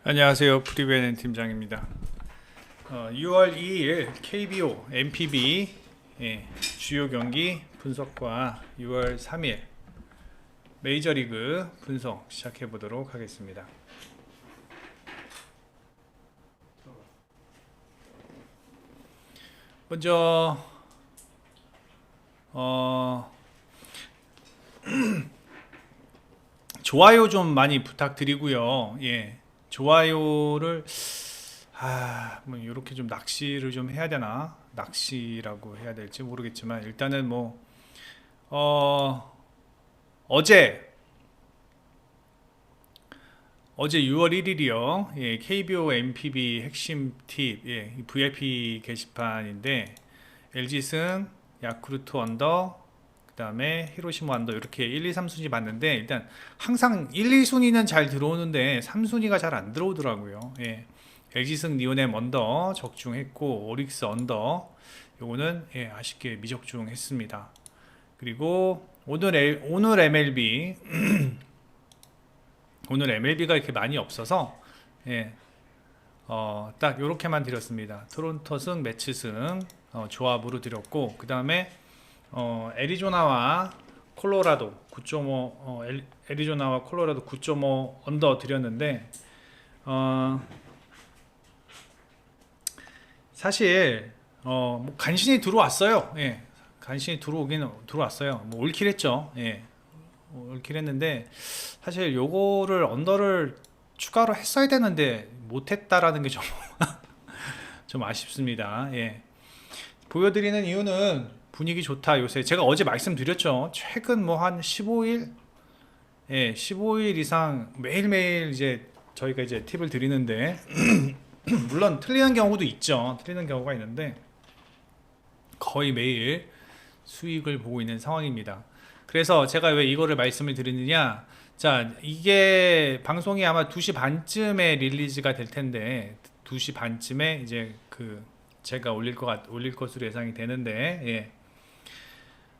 안녕하세요. 프리베넨 팀장입니다. 6월 2일 KBO, MPB 주요 경기 분석과 6월 3일 메이저리그 분석 시작해 보도록 하겠습니다. 먼저 좋아요 좀 많이 부탁드리고요. 좋아요를 뭐 이렇게 좀 낚시를 좀 해야 되나? 낚시라고 해야 될지 모르겠지만 일단은 어, 어제 어제 6월 1일이요. KBO MPB 핵심 팁, 이 VIP 게시판인데 LG 승, 야쿠르트 언더, 그 다음에 히로시마 언더 이렇게 1, 2, 3순위 봤는데 일단 항상 1, 2순위는 잘 들어오는데 3순위가 잘 안 들어오더라고요. LG 승 리오넴 언더 적중했고 오릭스 언더 요거는 아쉽게 미적중했습니다. 그리고 오늘 MLB 오늘 MLB가 이렇게 많이 없어서 딱 요렇게만 드렸습니다. 토론토 승, 매치 승 조합으로 드렸고 그 다음에 애리조나와 콜로라도 9.5 애리조나와 콜로라도 9.5 언더 드렸는데 사실 간신히 들어왔어요. 간신히 들어왔어요. 올킬 했죠. 올킬 했는데 사실 요거를 언더를 추가로 했어야 되는데 못했다라는 게 좀 좀 아쉽습니다. 보여드리는 이유는 분위기 좋다. 요새 제가 어제 말씀드렸죠. 최근 한 15일 15일 이상 매일매일 이제 저희가 이제 팁을 드리는데 물론 틀리는 경우도 있죠. 틀리는 경우가 있는데 거의 매일 수익을 보고 있는 상황입니다. 그래서 제가 왜 이거를 말씀을 드리느냐, 자 이게 방송이 아마 2시 반쯤에 릴리즈가 될 텐데 2시 반쯤에 이제 제가 올릴 것으로 예상이 되는데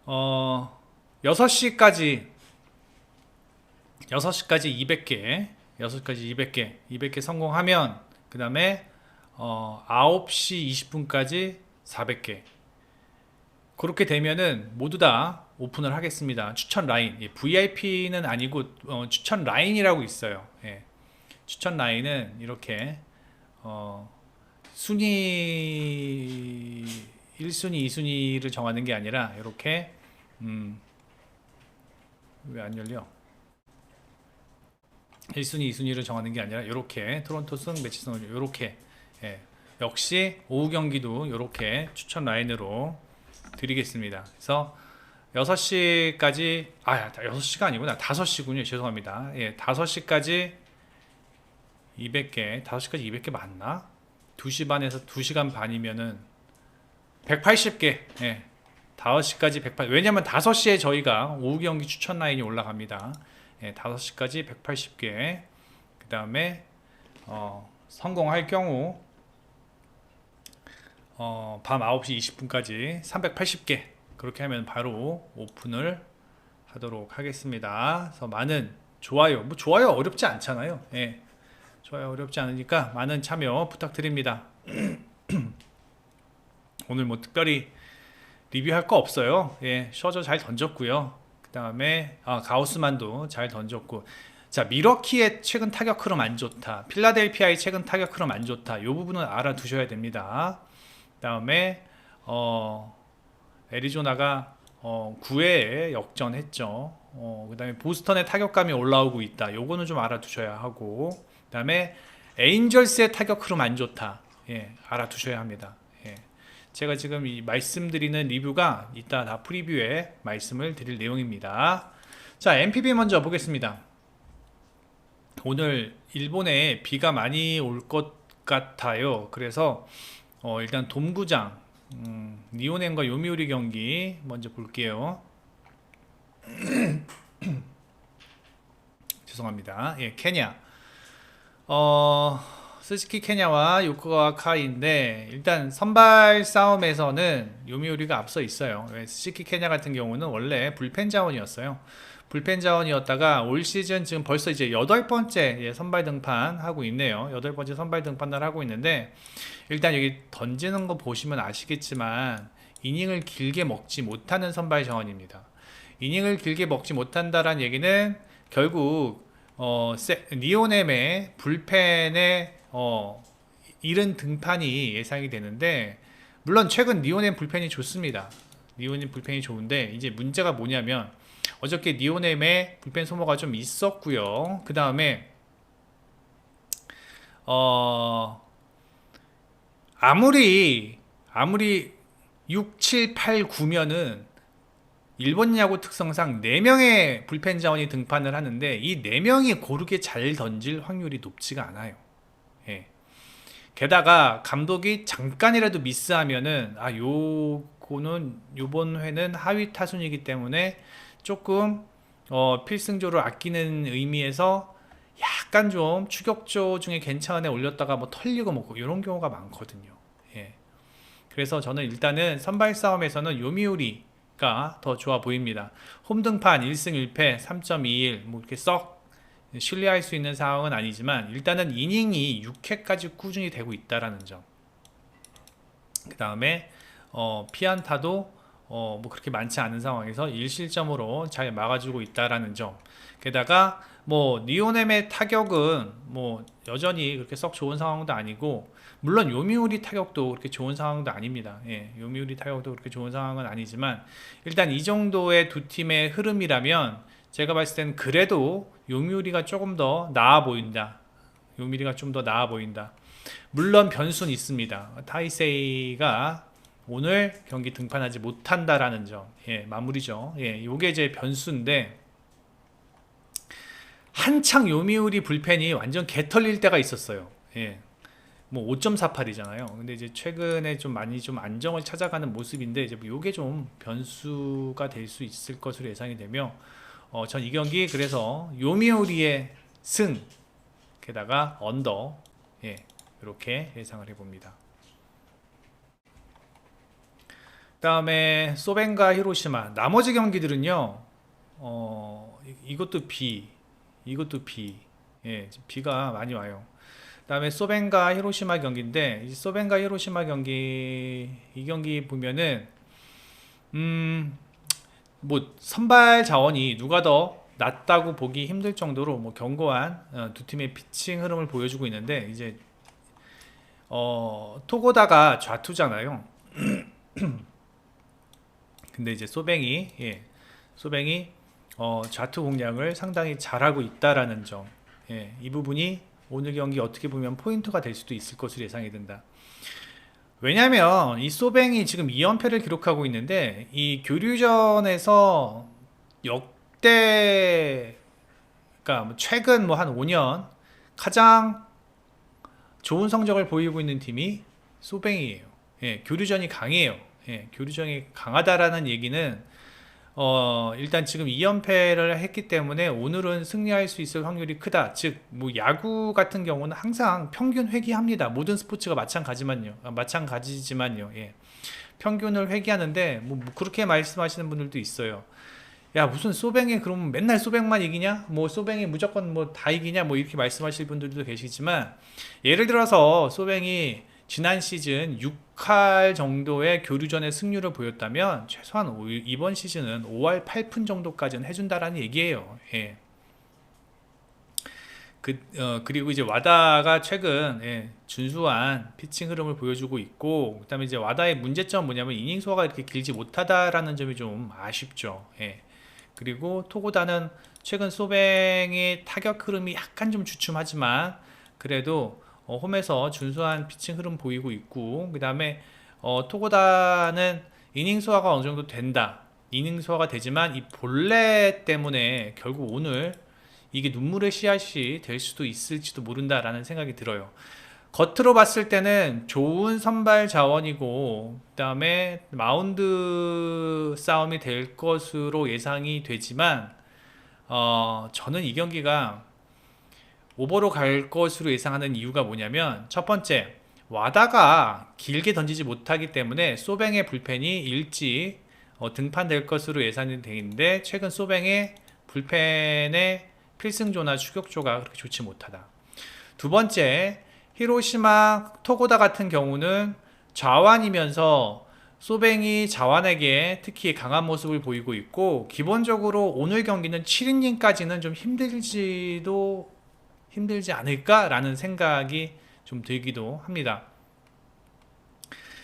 6시까지 200개 200개 성공하면 그 다음에 9시 20분까지 400개 그렇게 되면은 모두 다 오픈을 하겠습니다. 추천 라인, VIP는 아니고 추천 라인이라고 있어요. 추천 라인은 이렇게 순위 1순위, 2순위를 정하는 게 아니라 이렇게 왜 안 열려? 1순위, 2순위를 정하는 게 아니라 이렇게 토론토 승, 매치 승 이렇게 역시 오후 경기도 이렇게 추천 라인으로 드리겠습니다. 그래서 6시까지 6시가 아니구나. 5시군요. 죄송합니다. 5시까지 200개 5시까지 200개 맞나? 2시 반에서 2시간 반이면은 180개 5시까지 180 왜냐면 5시에 저희가 오후 경기 추천 라인이 올라갑니다. 5시까지 180개 그 다음에 성공할 경우 밤 9시 20분까지 380개 그렇게 하면 바로 오픈을 하도록 하겠습니다. 그래서 많은 좋아요, 좋아요 어렵지 않잖아요. 좋아요 어렵지 않으니까 많은 참여 부탁드립니다. 오늘 특별히 리뷰할 거 없어요. 셔저 잘 던졌고요. 그 다음에 가우스만도 잘 던졌고, 자 미러키의 최근 타격 흐름 안 좋다, 필라델피아의 최근 타격 흐름 안 좋다, 이 부분은 알아두셔야 됩니다. 그 다음에 애리조나가 9회에 역전했죠. 그 다음에 보스턴의 타격감이 올라오고 있다, 요거는 좀 알아두셔야 하고, 그 다음에 에인절스의 타격 흐름 안 좋다, 알아두셔야 합니다. 제가 지금 이 말씀드리는 리뷰가 이따 다 프리뷰에 말씀을 드릴 내용입니다. 자, MPB 먼저 보겠습니다. 오늘 일본에 비가 많이 올 것 같아요. 그래서 일단 돔구장 니오넨과 요미우리 경기 먼저 볼게요. 죄송합니다. 케냐 스즈키 케냐와 요코가와 카이인데 일단 선발 싸움에서는 요미우리가 앞서 있어요. 스즈키 케냐 같은 경우는 원래 불펜 자원이었어요. 불펜 자원이었다가 올 시즌 지금 벌써 이제 8번째 선발 등판하고 있네요. 8번째 선발 등판을 하고 있는데, 일단 여기 던지는 거 보시면 아시겠지만 이닝을 길게 먹지 못하는 선발 자원입니다. 이닝을 길게 먹지 못한다는 얘기는 결국 니오넴의 불펜의 이른 등판이 예상이 되는데, 물론 최근 니오넴 불펜이 좋습니다. 니오넴 불펜이 좋은데 이제 문제가 뭐냐면, 어저께 니오넴의 불펜 소모가 좀 있었고요. 그 다음에 아무리 6, 7, 8, 9면은 일본 야구 특성상 4명의 불펜 자원이 등판을 하는데, 이 4명이 고르게 잘 던질 확률이 높지가 않아요. 예. 게다가 감독이 잠깐이라도 미스하면은 요거는 요번 회는 하위 타순이기 때문에 조금 필승조를 아끼는 의미에서 약간 좀 추격조 중에 괜찮은 애 올렸다가 뭐 털리고 뭐 이런 경우가 많거든요. 예. 그래서 저는 일단은 선발 싸움에서는 요미우리가 더 좋아 보입니다. 홈등판 1승 1패 3.21 뭐 이렇게 썩 신뢰할 수 있는 상황은 아니지만, 일단은 이닝이 6회까지 꾸준히 되고 있다라는 점. 그 다음에 피안타도 뭐 그렇게 많지 않은 상황에서 1실점으로 잘 막아주고 있다라는 점. 게다가 뭐 니오넴의 타격은 뭐 여전히 그렇게 썩 좋은 상황도 아니고, 물론 요미우리 타격도 그렇게 좋은 상황도 아닙니다. 예, 요미우리 타격도 그렇게 좋은 상황은 아니지만, 일단 이 정도의 두 팀의 흐름이라면 제가 봤을 땐 그래도 요미우리가 조금 더 나아 보인다. 요미우리가 좀 더 나아 보인다. 물론 변수는 있습니다. 타이세이가 오늘 경기 등판하지 못한다라는 점. 예, 마무리죠. 예, 요게 이제 변수인데, 한창 요미우리 불펜이 완전 개털릴 때가 있었어요. 예. 뭐 5.48이잖아요. 근데 이제 최근에 좀 많이 좀 안정을 찾아가는 모습인데, 이제 요게 좀 변수가 될 수 있을 것으로 예상이 되며, 전 이 경기 그래서 요미우리의 승, 게다가 언더, 예, 이렇게 예상을 해봅니다. 그 다음에 소벤과 히로시마, 나머지 경기들은요, 이것도 B, 이것도 B, 예, B가 많이 와요. 그 다음에 소벤과 히로시마 경기인데, 이 소벤과 히로시마 경기, 이 경기 보면은 뭐 선발 자원이 누가 더 낫다고 보기 힘들 정도로 뭐 견고한 두 팀의 피칭 흐름을 보여주고 있는데, 이제 토고다가 좌투잖아요. 근데 이제 소뱅이 좌투 공략을 상당히 잘하고 있다라는 점, 예, 이 부분이 오늘 경기 어떻게 보면 포인트가 될 수도 있을 것으로 예상이 된다. 왜냐면 이 소뱅이 지금 2연패를 기록하고 있는데, 이 교류전에서 역대, 그러니까 최근 뭐 한 5년 가장 좋은 성적을 보이고 있는 팀이 소뱅이에요. 예, 교류전이 강해요. 예, 교류전이 강하다라는 얘기는 일단 지금 2연패를 했기 때문에 오늘은 승리할 수 있을 확률이 크다. 즉, 뭐 야구 같은 경우는 항상 평균 회귀합니다. 모든 스포츠가 마찬가지지만요. 예. 평균을 회귀하는데 뭐 그렇게 말씀하시는 분들도 있어요. 야, 무슨 소뱅이 그러면 맨날 소뱅만 이기냐? 뭐 소뱅이 무조건 뭐 다 이기냐? 뭐 이렇게 말씀하실 분들도 계시지만, 예를 들어서 소뱅이 지난 시즌 6할 정도의 교류전의 승률을 보였다면 최소한 이번 시즌은 5할 8푼 정도까지는 해준다라는 얘기예요. 예. 그리고 이제 와다가 최근, 예, 준수한 피칭 흐름을 보여주고 있고, 그 다음에 이제 와다의 문제점은 뭐냐면 이닝 소화가 이렇게 길지 못하다라는 점이 좀 아쉽죠. 예. 그리고 토고다는 최근 소뱅의 타격 흐름이 약간 좀 주춤하지만 그래도 홈에서 준수한 피칭 흐름 보이고 있고, 그 다음에 토고다는 이닝 소화가 어느 정도 된다. 이닝 소화가 되지만 이 볼넷 때문에 결국 오늘 이게 눈물의 씨앗이 될 수도 있을지도 모른다라는 생각이 들어요. 겉으로 봤을 때는 좋은 선발 자원이고, 그 다음에 마운드 싸움이 될 것으로 예상이 되지만, 저는 이 경기가 오버로 갈 것으로 예상하는 이유가 뭐냐면, 첫 번째, 와다가 길게 던지지 못하기 때문에 소뱅의 불펜이 일찍 등판될 것으로 예상이 되는데, 최근 소뱅의 불펜의 필승조나 추격조가 그렇게 좋지 못하다. 두 번째, 히로시마 토고다 같은 경우는 좌완이면서 소뱅이 자완에게 특히 강한 모습을 보이고 있고, 기본적으로 오늘 경기는 7이닝까지는 좀 힘들지 않을까라는 생각이 좀 들기도 합니다.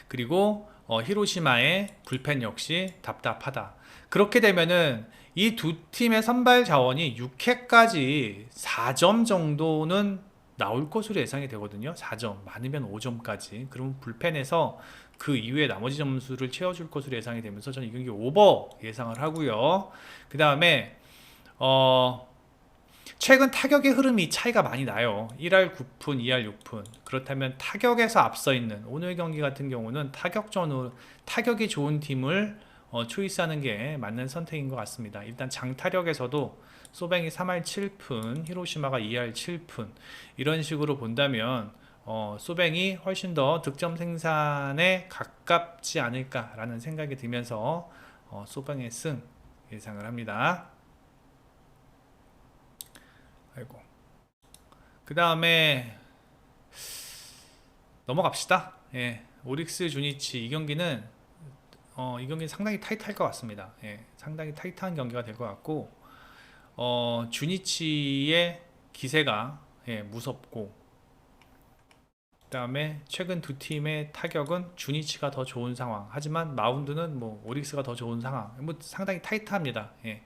그리고 히로시마의 불펜 역시 답답하다. 그렇게 되면은 이 두 팀의 선발 자원이 6회까지 4점 정도는 나올 것으로 예상이 되거든요. 4점, 많으면 5점까지. 그러면 불펜에서 그 이후에 나머지 점수를 채워줄 것으로 예상이 되면서 저는 이 경기 오버 예상을 하고요. 그 다음에 최근 타격의 흐름이 차이가 많이 나요. 1할 9푼, 2할 6푼. 그렇다면 타격에서 앞서 있는 오늘 경기 같은 경우는 타격이 좋은 팀을 초이스하는 게 맞는 선택인 것 같습니다. 일단 장타력에서도 소뱅이 3할 7푼, 히로시마가 2할 7푼 이런 식으로 본다면 소뱅이 훨씬 더 득점 생산에 가깝지 않을까라는 생각이 들면서 소뱅의 승 예상을 합니다. 아이고. 그 다음에 넘어갑시다. 예, 오릭스 주니치 이 경기는 상당히 타이트할 것 같습니다. 예, 상당히 타이트한 경기가 될 것 같고 주니치의 기세가 무섭고, 그 다음에 최근 두 팀의 타격은 주니치가 더 좋은 상황, 하지만 마운드는 뭐 오릭스가 더 좋은 상황, 뭐 상당히 타이트합니다. 예.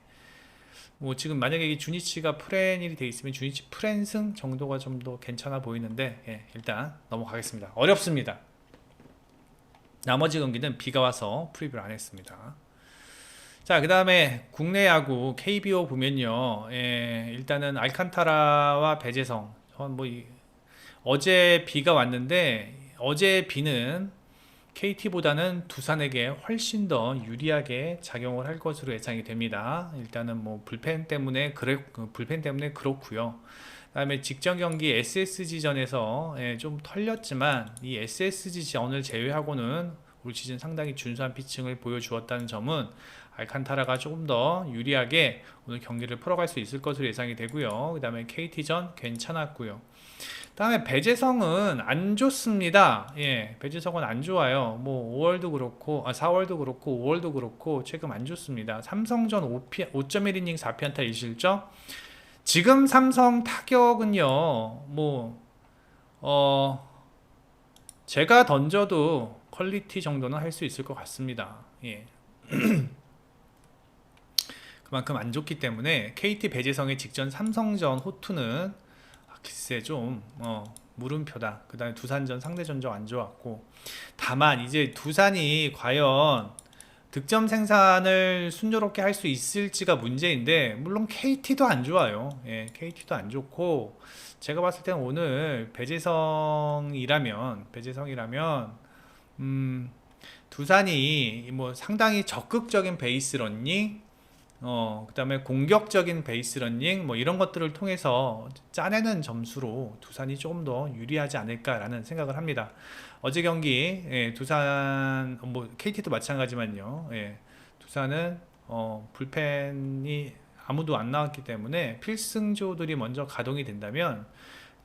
뭐 지금 만약에 이 주니치가 프렌이 돼 있으면 주니치 프렌승 정도가 좀 더 괜찮아 보이는데, 예, 일단 넘어가겠습니다. 어렵습니다. 나머지 경기는 비가 와서 프리뷰를 안 했습니다. 자, 그 다음에 국내 야구 KBO 보면요, 일단은 알칸타라와 배재성, 어제 비가 왔는데 어제 비는 KT보다는 두산에게 훨씬 더 유리하게 작용을 할 것으로 예상이 됩니다. 일단은 뭐 불펜 때문에 그렇고요. 그다음에 직전 경기 SSG전에서 좀 털렸지만 이 SSG전을 제외하고는 올 시즌 상당히 준수한 피칭을 보여주었다는 점은 알칸타라가 조금 더 유리하게 오늘 경기를 풀어갈 수 있을 것으로 예상이 되고요. 그 다음에 KT전 괜찮았고요. 다음에 배재성은 안 좋습니다. 예, 배재성은 안 좋아요. 뭐 5월도 그렇고 4월도 그렇고 5월도 그렇고 최근 안 좋습니다. 삼성전 5.1이닝 4피안타 1실점. 지금 삼성 타격은요, 제가 던져도 퀄리티 정도는 할 수 있을 것 같습니다. 예. 그만큼 안 좋기 때문에 KT 배재성의 직전 삼성전 호투는 글쎄 좀 물음표다. 그 다음에 두산전 상대전적 안 좋았고, 다만 이제 두산이 과연 득점 생산을 순조롭게 할 수 있을지가 문제인데, 물론 KT도 안 좋아요. 예, KT도 안 좋고, 제가 봤을 때는 오늘 배재성이라면 두산이 뭐 상당히 적극적인 베이스 러닝, 그 다음에 공격적인 베이스 러닝 뭐 이런 것들을 통해서 짜내는 점수로 두산이 조금 더 유리하지 않을까라는 생각을 합니다. 어제 경기 두산 KT도 마찬가지만요. 두산은 불펜이 아무도 안 나왔기 때문에 필승조들이 먼저 가동이 된다면,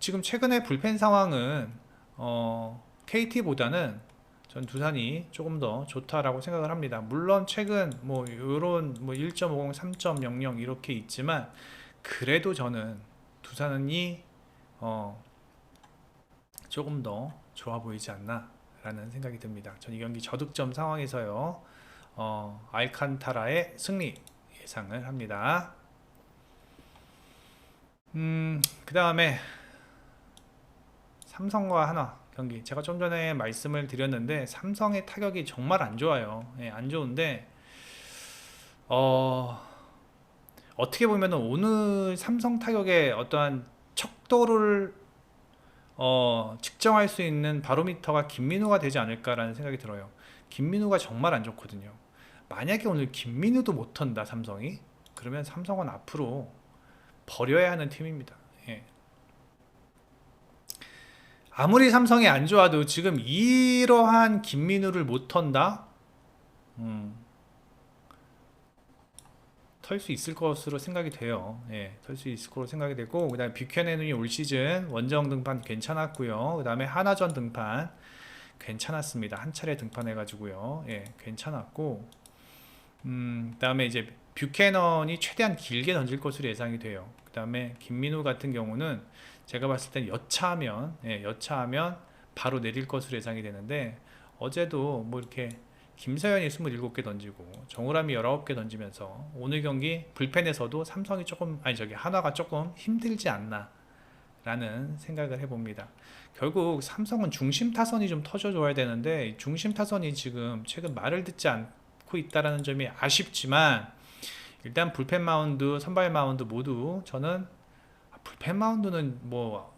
지금 최근의 불펜 상황은 KT보다는 전 두산이 조금 더 좋다라고 생각을 합니다. 물론 최근 요런 1.50, 3.00 이렇게 있지만, 그래도 저는 두산이 조금 더 좋아 보이지 않나 라는 생각이 듭니다. 전 이 경기 저득점 상황에서요, 알칸타라의 승리 예상을 합니다. 그 다음에 삼성과 하나 경기, 제가 좀 전에 말씀을 드렸는데 삼성의 타격이 정말 안 좋아요. 안 좋은데 어떻게 보면 오늘 삼성 타격의 어떠한 척도를 측정할 수 있는 바로미터가 김민우가 되지 않을까라는 생각이 들어요. 김민우가 정말 안 좋거든요. 만약에 오늘 김민우도 못 턴다 삼성이, 그러면 삼성은 앞으로 버려야 하는 팀입니다. 아무리 삼성이 안 좋아도 지금 이러한 김민우를 못 턴다? 털 수 있을 것으로 생각이 돼요. 예, 털 수 있을 것으로 생각이 되고, 그다음에 뷰캐넌이 올 시즌 원정 등판 괜찮았고요. 그다음에 하나전 등판 괜찮았습니다. 한 차례 등판해가지고요. 예, 괜찮았고, 그다음에 이제 뷰캐넌이 최대한 길게 던질 것으로 예상이 돼요. 그다음에 김민우 같은 경우는 제가 봤을 땐 여차하면, 예, 여차하면 바로 내릴 것으로 예상이 되는데, 어제도 뭐 이렇게 김서현이 27개 던지고 정우람이 19개 던지면서 오늘 경기 불펜에서도 삼성이 조금, 아니 저기 한화가 조금 힘들지 않나 라는 생각을 해봅니다. 결국 삼성은 중심 타선이 좀 터져줘야 되는데 중심 타선이 지금 최근 말을 듣지 않고 있다는 점이 아쉽지만, 일단 불펜 마운드, 선발 마운드 모두 저는 불펜 마운드는 뭐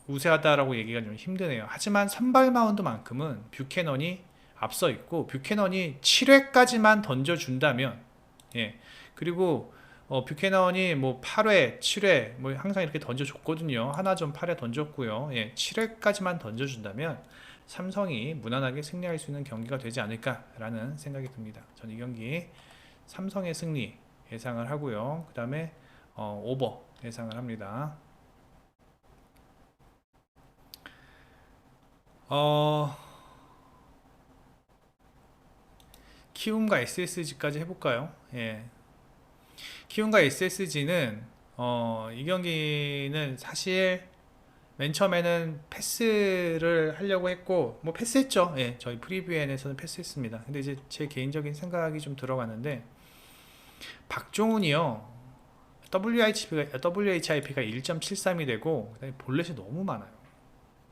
우세하다라고 얘기가 좀 힘드네요. 하지만 선발 마운드만큼은 뷰캐넌이 앞서 있고, 뷰캐넌이 7회까지만 던져준다면, 예, 그리고 뷰캐넌이 뭐 8회, 7회 뭐 항상 이렇게 던져줬거든요. 하나전 8회 던졌고요. 예, 7회까지만 던져준다면 삼성이 무난하게 승리할 수 있는 경기가 되지 않을까라는 생각이 듭니다. 저는 이 경기 삼성의 승리 예상을 하고요. 그 다음에 오버 예상을 합니다. 키움과 SSG까지 해볼까요? 예. 키움과 SSG는 이 경기는 사실 맨 처음에는 패스를 하려고 했고, 뭐 패스했죠. 예, 저희 프리뷰엔에서는 패스했습니다. 근데 이제 제 개인적인 생각이 좀 들어가는데, 박종훈이요, WHIP가 1.73이 되고, 그다음에 볼넷이 너무 많아요.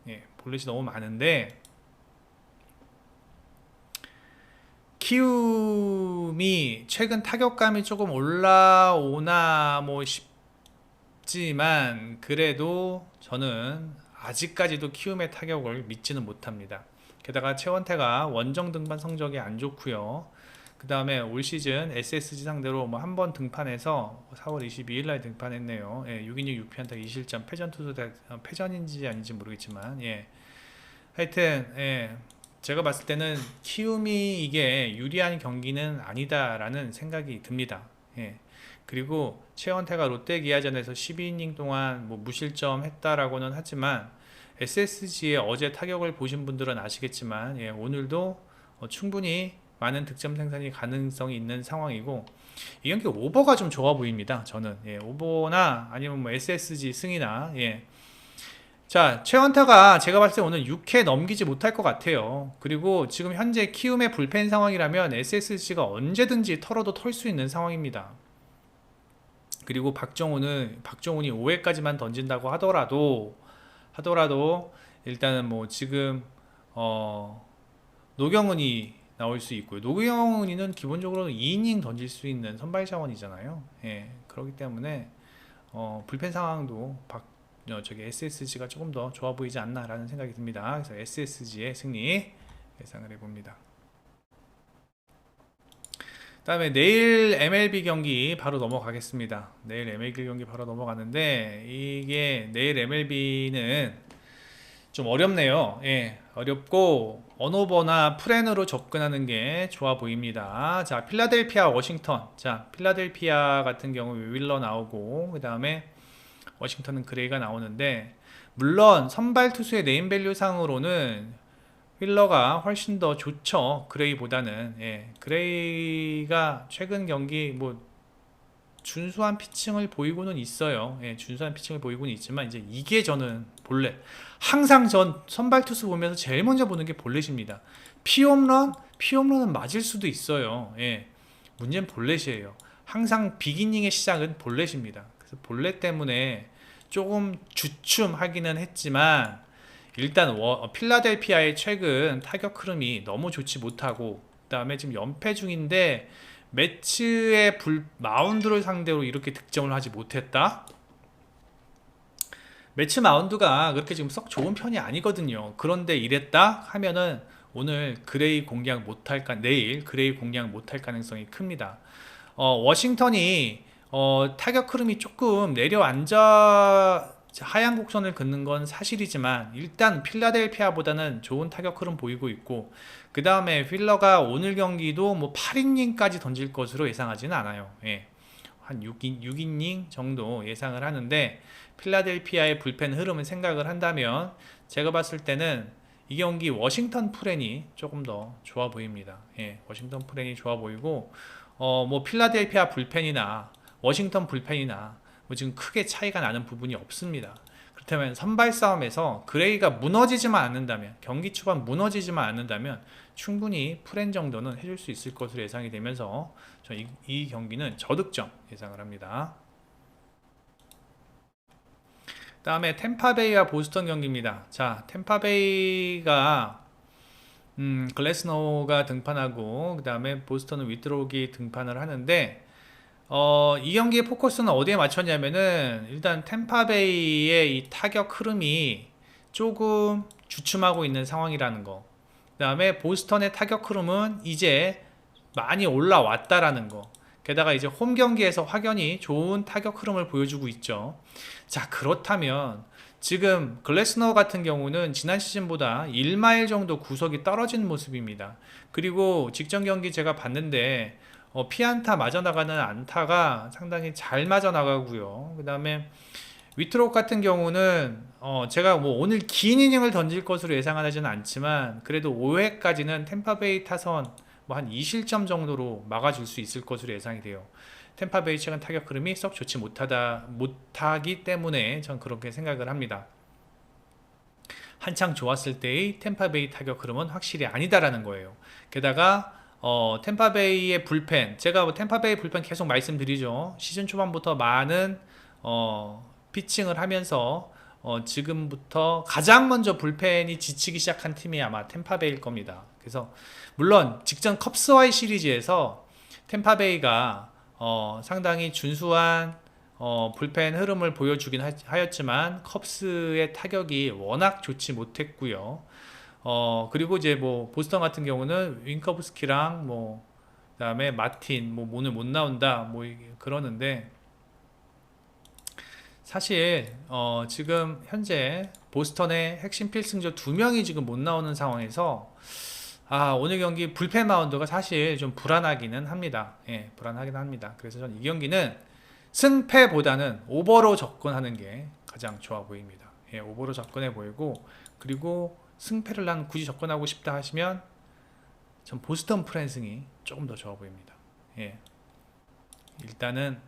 예, 볼넷이 너무 많은데, 키움이 최근 타격감이 조금 올라오나 뭐 싶지만, 그래도 저는 아직까지도 키움의 타격을 믿지는 못합니다. 게다가 최원태가 원정 등판 성적이 안 좋고요. 그 다음에 올 시즌 SSG 상대로 뭐 한 번 등판해서 4월 22일 날 등판했네요. 예, 6이닝 6피안타 2실점, 패전 투수 패전인지 아닌지 모르겠지만, 예, 하여튼, 예, 제가 봤을 때는 키움이 이게 유리한 경기는 아니다라는 생각이 듭니다. 예. 그리고 최원태가 롯데 기아전에서 12이닝 동안 뭐 무실점 했다라고는 하지만, SSG의 어제 타격을 보신 분들은 아시겠지만, 예, 오늘도 충분히 많은 득점 생산이 가능성이 있는 상황이고, 이 경기 오버가 좀 좋아 보입니다. 저는, 예, 오버나 아니면 뭐 SSG 승이나, 예. 자, 최원타가 제가 봤을 때 오늘 6회 넘기지 못할 것 같아요. 그리고 지금 현재 키움의 불펜 상황이라면 SSG가 언제든지 털어도 털 수 있는 상황입니다. 그리고 박정훈이 5회까지만 던진다고 하더라도 일단은 뭐 지금 노경은이 나올 수 있고요. 노경은이는 기본적으로 2이닝 던질 수 있는 선발 자원이잖아요. 예, 그렇기 때문에 불펜 상황도 저기 SSG가 조금 더 좋아 보이지 않나라는 생각이 듭니다. 그래서 SSG의 승리 예상을 해봅니다. 다음에 내일 MLB 경기 바로 넘어가겠습니다. 내일 MLB 경기 바로 넘어가는데, 이게 내일 MLB는 좀 어렵네요. 예, 어렵고 언오버나 프렌으로 접근하는 게 좋아 보입니다. 자, 필라델피아 워싱턴. 자, 필라델피아 같은 경우 윌러 나오고, 그 다음에 워싱턴은 그레이가 나오는데, 물론 선발 투수의 네임밸류 상으로는 휠러가 훨씬 더 좋죠. 그레이보다는. 예, 그레이가 최근 경기 뭐 준수한 피칭을 보이고는 있어요. 예, 준수한 피칭을 보이고는 있지만, 이제 이게 저는 볼넷, 항상 전 선발 투수 보면서 제일 먼저 보는 게 볼넷입니다. 피홈런은 맞을 수도 있어요. 예, 문제는 볼넷이에요. 항상 빅이닝의 시작은 볼넷입니다. 그래서 볼넷 때문에 조금 주춤하기는 했지만, 일단 필라델피아의 최근 타격 흐름이 너무 좋지 못하고, 그 다음에 지금 연패 중인데 매치의 마운드를 상대로 이렇게 득점을 하지 못했다. 매치 마운드가 그렇게 지금 썩 좋은 편이 아니거든요. 그런데 이랬다 하면은 오늘 그레이 공략 못할까, 내일 그레이 공략 못할 가능성이 큽니다. 워싱턴이 타격 흐름이 조금 내려앉아 하향 곡선을 긋는 건 사실이지만, 일단 필라델피아보다는 좋은 타격 흐름 보이고 있고, 그 다음에 휠러가 오늘 경기도 뭐 8이닝까지 던질 것으로 예상하지는 않아요. 예. 한 6이닝 정도 예상을 하는데, 필라델피아의 불펜 흐름을 생각을 한다면 제가 봤을 때는 이 경기 워싱턴 프렌이 조금 더 좋아 보입니다. 예, 워싱턴 프렌이 좋아 보이고, 뭐 필라델피아 불펜이나 워싱턴 불펜이나 뭐 지금 크게 차이가 나는 부분이 없습니다. 그렇다면 선발 싸움에서 그레이가 무너지지만 않는다면, 경기 초반 무너지지만 않는다면 충분히 프렌 정도는 해줄 수 있을 것으로 예상이 되면서 이 경기는 저득점 예상을 합니다. 다음에 템파베이와 보스턴 경기입니다. 자, 템파베이가 글래스노우가 등판하고, 그 다음에 보스턴은 위트록이 등판을 하는데, 이 경기의 포커스는 어디에 맞췄냐면은, 일단 템파베이의 이 타격 흐름이 조금 주춤하고 있는 상황이라는 거. 그 다음에 보스턴의 타격 흐름은 이제 많이 올라왔다라는 거. 게다가 이제 홈 경기에서 확연히 좋은 타격 흐름을 보여주고 있죠. 자, 그렇다면 지금 글래스너 같은 경우는 지난 시즌보다 1마일 정도 구속이 떨어진 모습입니다. 그리고 직전 경기 제가 봤는데 피안타 맞아나가는 안타가 상당히 잘 맞아나가고요. 그 다음에 위트록 같은 경우는 제가 뭐 오늘 긴 이닝을 던질 것으로 예상하지는 않지만, 그래도 5회까지는 템파베이 타선 뭐 한 2실점 정도로 막아줄 수 있을 것으로 예상이 돼요. 템파베이 최근 타격 흐름이 썩 좋지 못하기 때문에 전 그렇게 생각을 합니다. 한창 좋았을 때의 템파베이 타격 흐름은 확실히 아니다라는 거예요. 게다가 템파베이의 불펜, 제가 뭐 템파베이 불펜 계속 말씀드리죠. 시즌 초반부터 많은 피칭을 하면서 지금부터 가장 먼저 불펜이 지치기 시작한 팀이 아마 템파베이일 겁니다. 그래서 물론 직전 컵스와의 시리즈에서 템파베이가 상당히 준수한 불펜 흐름을 보여주긴 하였지만 컵스의 타격이 워낙 좋지 못했고요. 그리고 이제 뭐 보스턴 같은 경우는 윙커브스키랑 뭐 그다음에 마틴 뭐 오늘 못 나온다 뭐 그러는데, 사실 지금 현재 보스턴의 핵심 필승조 2명이 지금 못 나오는 상황에서 오늘 경기 불펜 마운드가 사실 좀 불안하기는 합니다. 예, 불안하긴 합니다. 그래서 저는 이 경기는 승패보다는 오버로 접근하는 게 가장 좋아 보입니다. 예, 오버로 접근해 보이고, 그리고 승패를 난 굳이 접근하고 싶다 하시면 전 보스턴 프렌승이 조금 더 좋아 보입니다. 예, 일단은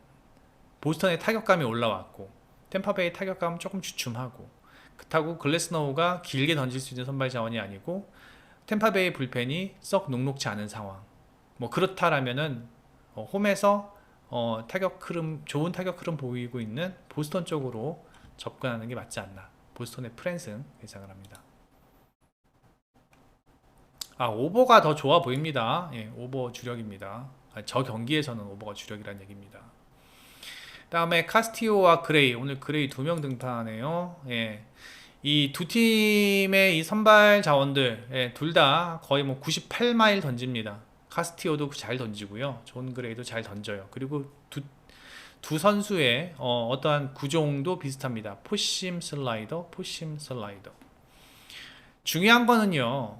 보스턴의 타격감이 올라왔고, 템파베이 타격감은 조금 주춤하고, 그렇다고 글래스노우가 길게 던질 수 있는 선발 자원이 아니고, 템파베이 불펜이 썩 녹록지 않은 상황. 뭐 그렇다라면은 홈에서 타격 흐름, 좋은 타격 흐름 보이고 있는 보스턴 쪽으로 접근하는 게 맞지 않나. 보스턴의 프랜승 예상을 합니다. 오버가 더 좋아 보입니다. 예, 오버 주력입니다. 저 경기에서는 오버가 주력이라는 얘기입니다. 다음에 카스티오와 그레이, 오늘 그레이 2명 등판하네요. 예. 이 두 팀의 이 선발 자원들, 둘 다 거의 뭐 98마일 던집니다. 카스티오도 잘 던지고요, 존 그레이도 잘 던져요. 그리고 두 선수의 어떠한 구종도 비슷합니다. 포심 슬라이더, 포심 슬라이더. 중요한 거는요,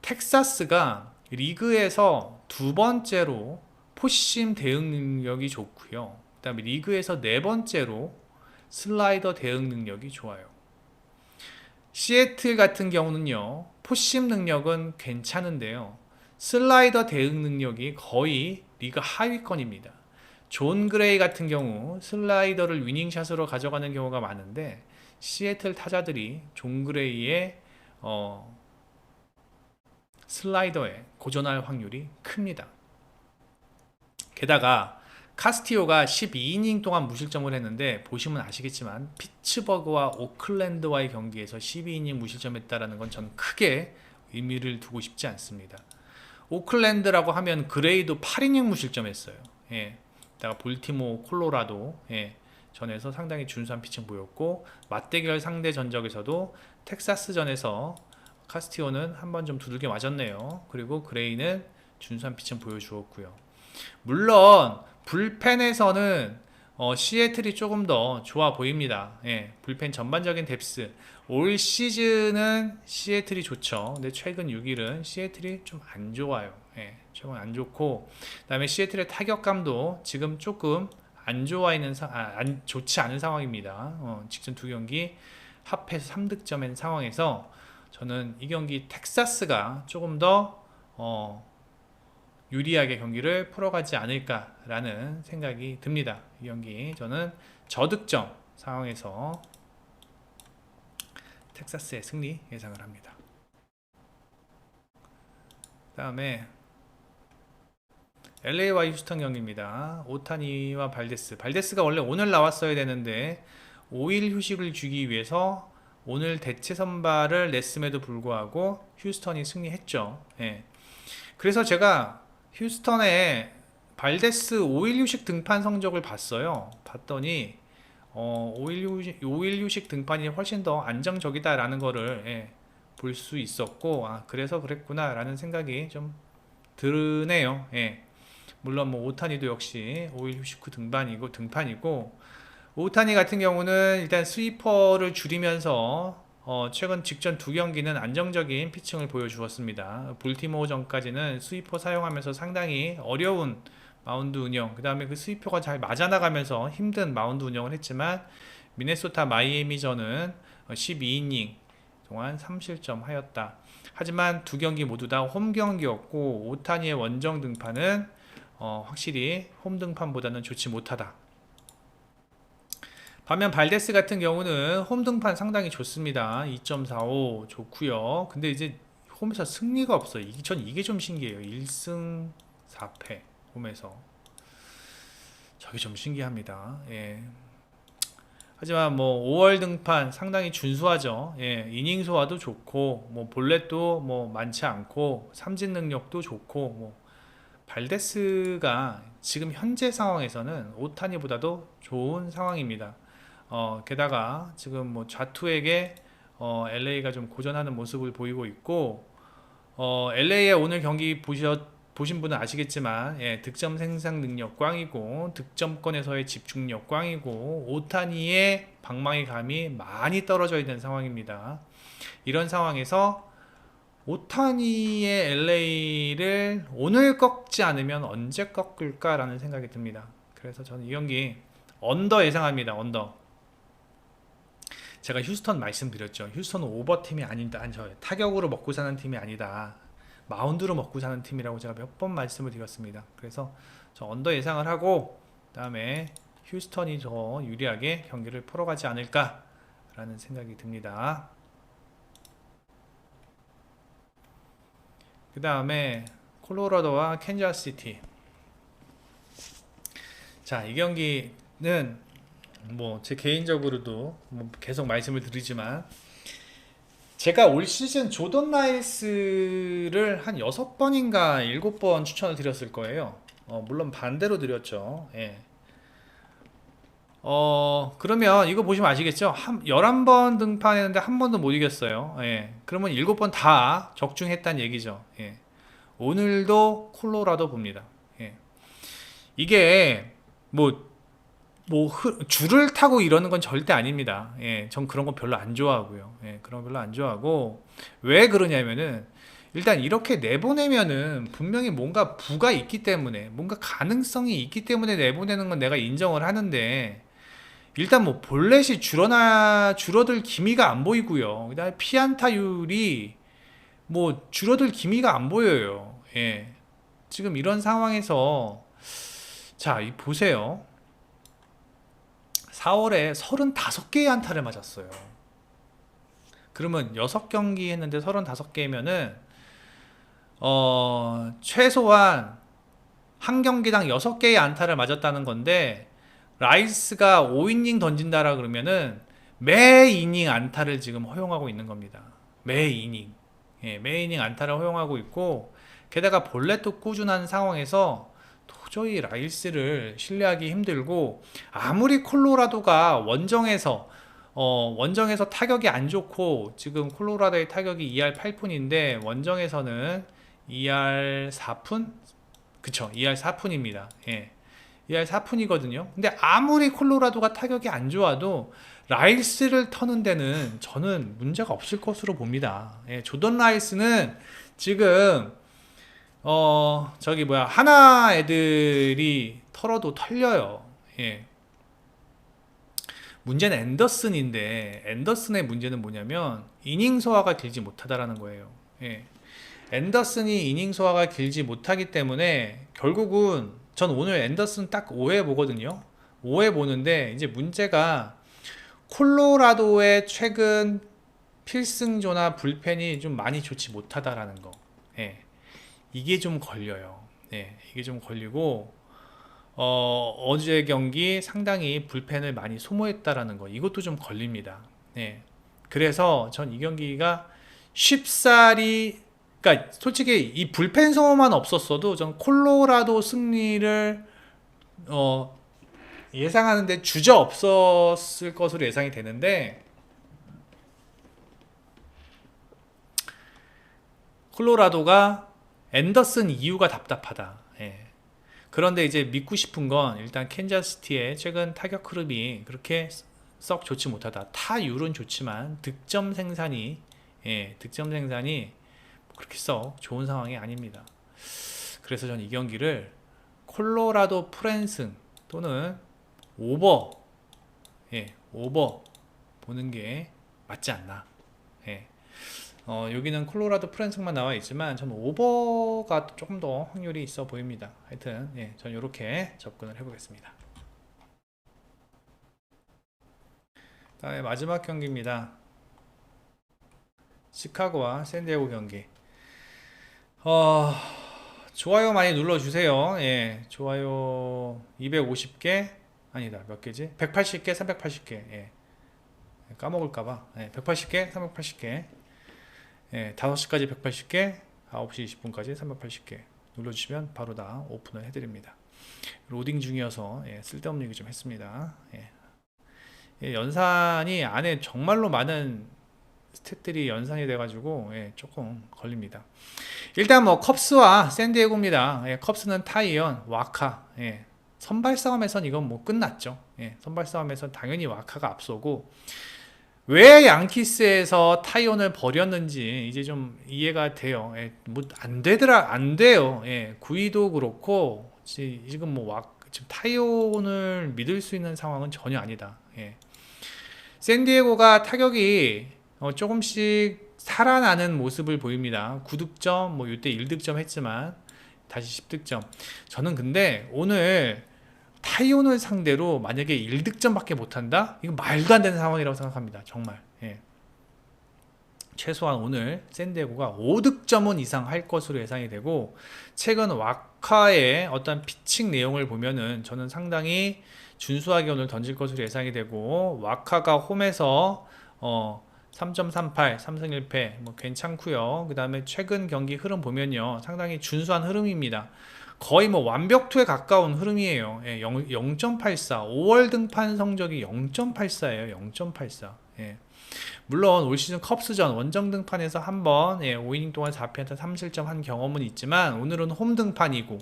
텍사스가 리그에서 2번째로 포심 대응 능력이 좋고요, 그 다음에 리그에서 4번째로 슬라이더 대응 능력이 좋아요. 시애틀 같은 경우는요, 포심 능력은 괜찮은데요, 슬라이더 대응 능력이 거의 리그 하위권입니다. 존 그레이 같은 경우 슬라이더를 위닝샷으로 가져가는 경우가 많은데, 시애틀 타자들이 존 그레이의 슬라이더에 고전할 확률이 큽니다. 게다가 카스티오가 12이닝 동안 무실점을 했는데, 보시면 아시겠지만 피츠버그와 오클랜드와의 경기에서 12이닝 무실점했다라는 건 저는 크게 의미를 두고 싶지 않습니다. 오클랜드라고 하면 그레이도 8이닝 무실점했어요. 예. 다가 볼티모, 콜로라도 전에서 상당히 준수한 피칭 보였고, 맞대결 상대 전적에서도 텍사스전에서 카스티오는 한번 좀 두들겨 맞았네요. 그리고 그레이는 준수한 피칭 보여주었고요. 물론 불펜에서는 시애틀이 조금 더 좋아 보입니다. 예, 불펜 전반적인 뎁스. 올 시즌은 시애틀이 좋죠. 근데 최근 6일은 시애틀이 좀 안 좋아요. 예, 최근 안 좋고, 그다음에 시애틀의 타격감도 지금 조금 안 좋아 있는 안 좋지 않은 상황입니다. 직전 두 경기 합해서 3득점인 상황에서 저는 이 경기 텍사스가 조금 더 유리하게 경기를 풀어가지 않을까라는 생각이 듭니다. 이 경기 저는 저득점 상황에서 텍사스의 승리 예상을 합니다. 그 다음에 LA와 휴스턴 경기입니다. 오타니와 발데스가 원래 오늘 나왔어야 되는데 5일 휴식을 주기 위해서 오늘 대체 선발을 냈음에도 불구하고 휴스턴이 승리했죠. 예. 그래서 제가 휴스턴의 발데스 5일 휴식 등판 성적을 봤어요. 봤더니 5일 휴식 등판이 훨씬 더 안정적이다라는 거를 볼 수 있었고, 그래서 그랬구나 라는 생각이 좀 드네요. 예. 물론 뭐 오타니도 역시 5일 휴식 후 등판이고, 오타니 같은 경우는 일단 스위퍼를 줄이면서 최근 직전 두 경기는 안정적인 피칭을 보여주었습니다. 볼티모어 전까지는 스위퍼 사용하면서 상당히 어려운 마운드 운영, 그 다음에 그 스위퍼가 잘 맞아나가면서 힘든 마운드 운영을 했지만, 미네소타 마이애미전은 12이닝 동안 3실점 하였다. 하지만 두 경기 모두 다 홈 경기였고, 오타니의 원정 등판은 확실히 홈 등판보다는 좋지 못하다. 반면 발데스 같은 경우는 홈 등판 상당히 좋습니다. 2.45 좋고요. 근데 이제 홈에서 승리가 없어요. 전 이게 좀 신기해요. 1승 4패 홈에서. 저게 좀 신기합니다. 예. 하지만 뭐 5월 등판 상당히 준수하죠. 예. 이닝 소화도 좋고, 뭐 볼넷도 뭐 많지 않고, 삼진 능력도 좋고, 뭐 발데스가 지금 현재 상황에서는 오타니보다도 좋은 상황입니다. 게다가 지금 뭐 좌투에게 LA가 좀 고전하는 모습을 보이고 있고, LA의 오늘 경기 보신 분은 아시겠지만, 득점 생산 능력 꽝이고, 득점권에서의 집중력 꽝이고, 오타니의 방망이 감이 많이 떨어져 있는 상황입니다. 이런 상황에서 오타니의 LA를 오늘 꺾지 않으면 언제 꺾을까라는 생각이 듭니다. 그래서 저는 이 경기 언더 예상합니다. 언더. 제가 휴스턴 말씀드렸죠. 휴스턴은 오버팀이 아니다. 타격으로 먹고 사는 팀이 아니다. 마운드로 먹고 사는 팀이라고 제가 몇 번 말씀을 드렸습니다. 그래서 저 언더 예상을 하고, 그 다음에 휴스턴이 더 유리하게 경기를 풀어가지 않을까라는 생각이 듭니다. 그 다음에 콜로라도와 캔자스시티. 자, 이 경기는 뭐 제 개인적으로도 뭐 계속 말씀을 드리지만, 제가 올 시즌 조던 라이스를 한 6번인가 7번 추천을 드렸을 거예요. 물론 반대로 드렸죠. 예. 그러면 이거 보시면 아시겠죠? 11번 등판했는데 한 번도 못 이겼어요. 예. 그러면 7번 다 적중했다는 얘기죠. 예. 오늘도 콜로라도 봅니다. 예. 이게 줄을 타고 이러는 건 절대 아닙니다. 예. 전 그런 거 별로 안 좋아하고요. 예. 그런 거 별로 안 좋아하고, 왜 그러냐면은, 일단 이렇게 내보내면은 분명히 뭔가 부가 있기 때문에, 뭔가 가능성이 있기 때문에 내보내는 건 내가 인정을 하는데, 일단 뭐 볼넷이 줄어들 기미가 안 보이고요. 그다음에 피안타율이 뭐 줄어들 기미가 안 보여요. 예. 지금 이런 상황에서 자, 보세요. 4월에 35개의 안타를 맞았어요. 그러면 6경기 했는데 35개면은 최소한 한 경기당 6개의 안타를 맞았다는 건데, 라이스가 5이닝 던진다라 그러면은 매 이닝 안타를 지금 허용하고 있는 겁니다. 매 이닝. 예, 매 이닝 안타를 허용하고 있고, 게다가 볼넷도 꾸준한 상황에서 도저히 라이스를 신뢰하기 힘들고, 아무리 콜로라도가 원정에서 타격이 안 좋고, 지금 콜로라도의 타격이 2할 8푼인데 원정에서는 2할 4푼? 그쵸, 2할 4푼입니다. 예. 2할 4푼이거든요. 근데 아무리 콜로라도가 타격이 안 좋아도 라일스를 터는 데는 저는 문제가 없을 것으로 봅니다. 예, 조던 라일스는 지금 저기 뭐야 하나 애들이 털어도 털려요. 예. 문제는 앤더슨인데 앤더슨의 문제는 뭐냐면 이닝 소화가 길지 못하다라는 거예요. 예. 앤더슨이 이닝 소화가 길지 못하기 때문에 결국은 전 오늘 앤더슨 딱 5회 보거든요. 5회 보는데 이제 문제가 콜로라도의 최근 필승조나 불펜이 좀 많이 좋지 못하다라는 거. 예. 이게 좀 걸려요. 예. 이게 좀 걸리고 어제 경기 상당히 불펜을 많이 소모했다라는 거. 이것도 좀 걸립니다. 예. 그래서 전 이 경기가 쉽사리 그러니까 솔직히 이 불펜 소모만 없었어도 전 콜로라도 승리를 예상하는데 주저 없었을 것으로 예상이 되는데 콜로라도가 앤더슨 이유가 답답하다. 예. 그런데 이제 믿고 싶은 건 일단 캔자스시티의 최근 타격 흐름이 그렇게 썩 좋지 못하다. 타율은 좋지만 득점 생산이 그렇게 썩 좋은 상황이 아닙니다. 그래서 저는 이 경기를 콜로라도 프랜승 또는 오버 오버 보는 게 맞지 않나. 예. 여기는 콜로라도 프랜승만 나와 있지만 저는 오버가 조금 더 확률이 있어 보입니다. 하여튼 저는 이렇게 접근을 해보겠습니다. 다음에 마지막 경기입니다. 시카고와 샌디에고 경기. 좋아요 많이 눌러주세요. 예, 좋아요 250개 아니다 몇 개지? 180개 380개. 예, 까먹을까봐. 180개 380개. 5시까지 180개 9시 20분까지 380개 눌러주시면 바로 다 오픈을 해드립니다. 로딩 중이어서 쓸데없는 얘기 좀 했습니다. 연산이 안에 정말로 많은 스탯들이 연산이 돼가지고 조금 걸립니다. 일단 뭐 컵스와 샌디에고입니다. 컵스는 타이언, 와카. 선발 싸움에선 이건 뭐 끝났죠. 선발 싸움에선 당연히 와카가 앞서고 왜 양키스에서 타이온을 버렸는지 이제 좀 이해가 돼요. 뭐 안 돼요. 9위도 그렇고 지금 뭐 지금 타이온을 믿을 수 있는 상황은 전혀 아니다. 샌디에고가 타격이 조금씩 살아나는 모습을 보입니다. 9득점, 뭐 이때 1득점 했지만 다시 10득점. 저는 근데 오늘 타이온을 상대로 만약에 1득점밖에 못한다? 이건 말도 안 되는 상황이라고 생각합니다. 정말. 최소한 오늘 샌디에고가 5득점은 이상 할 것으로 예상이 되고 최근 와카의 어떤 피칭 내용을 보면은 저는 상당히 준수하게 오늘 던질 것으로 예상이 되고 와카가 홈에서 3.38 3승 1패 뭐 괜찮고요. 그 다음에 최근 경기 흐름 보면요 상당히 준수한 흐름입니다. 거의 뭐 완벽투에 가까운 흐름이에요. 0.84 5월 등판 성적이 0.84예요. 0.84. 물론 올 시즌 컵스전 원정 등판에서 한번 5이닝 동안 4피안타 3실점 한 경험은 있지만 오늘은 홈 등판이고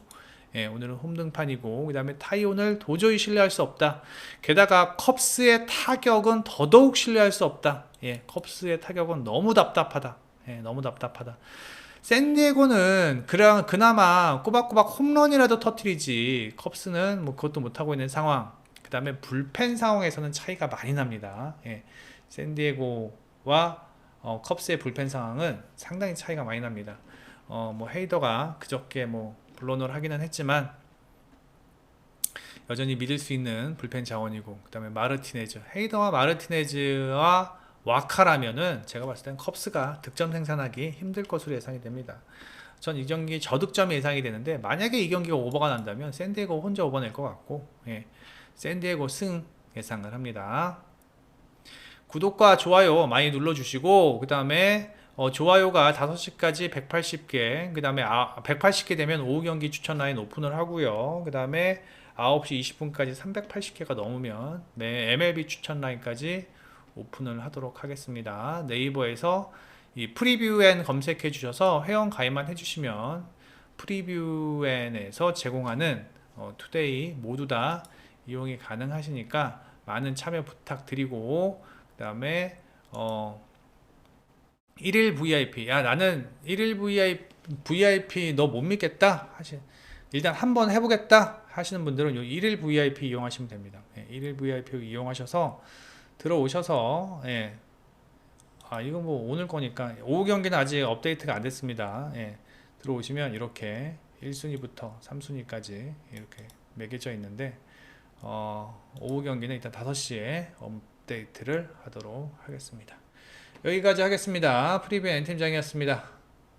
그 다음에 타이온을 도저히 신뢰할 수 없다. 게다가 컵스의 타격은 더더욱 신뢰할 수 없다. 컵스의 타격은 너무 답답하다. 너무 답답하다. 샌디에고는 그나마 꼬박꼬박 홈런이라도 터뜨리지 컵스는 뭐 그것도 못하고 있는 상황. 그 다음에 불펜 상황에서는 차이가 많이 납니다. 샌디에고와 컵스의 불펜 상황은 상당히 차이가 많이 납니다. 뭐 헤이더가 그저께 뭐 블로너를 하기는 했지만 여전히 믿을 수 있는 불펜 자원이고 그 다음에 마르티네즈 헤이더와 마르티네즈와 와카라면은 제가 봤을 땐 컵스가 득점 생산하기 힘들 것으로 예상이 됩니다. 전 이 경기 저득점이 예상이 되는데 만약에 이 경기가 오버가 난다면 샌디에고 혼자 오버낼 것 같고 샌디에고 승 예상을 합니다. 구독과 좋아요 많이 눌러주시고 그 다음에 좋아요가 5시까지 180개 그 다음에 180개 되면 오후 경기 추천 라인 오픈을 하고요. 그 다음에 9시 20분까지 380개가 넘으면 MLB 추천 라인까지 오픈을 하도록 하겠습니다. 네이버에서 이 프리뷰엔 검색해 주셔서 회원 가입만 해주시면 프리뷰엔에서 제공하는 투데이 모두 다 이용이 가능하시니까 많은 참여 부탁드리고, 그 다음에 1일 VIP, 야 나는 1일 VIP 너 못 믿겠다 일단 한번 해보겠다 하시는 분들은 요 1일 VIP 이용하시면 됩니다. 1일 VIP 이용하셔서 들어오셔서, 이거 뭐 오늘 거니까 오후 경기는 아직 업데이트가 안 됐습니다. 들어오시면 이렇게 1순위부터 3순위까지 이렇게 매겨져 있는데, 오후 경기는 일단 5시에 업데이트를 하도록 하겠습니다. 여기까지 하겠습니다. 프리뷰 엔팀장이었습니다.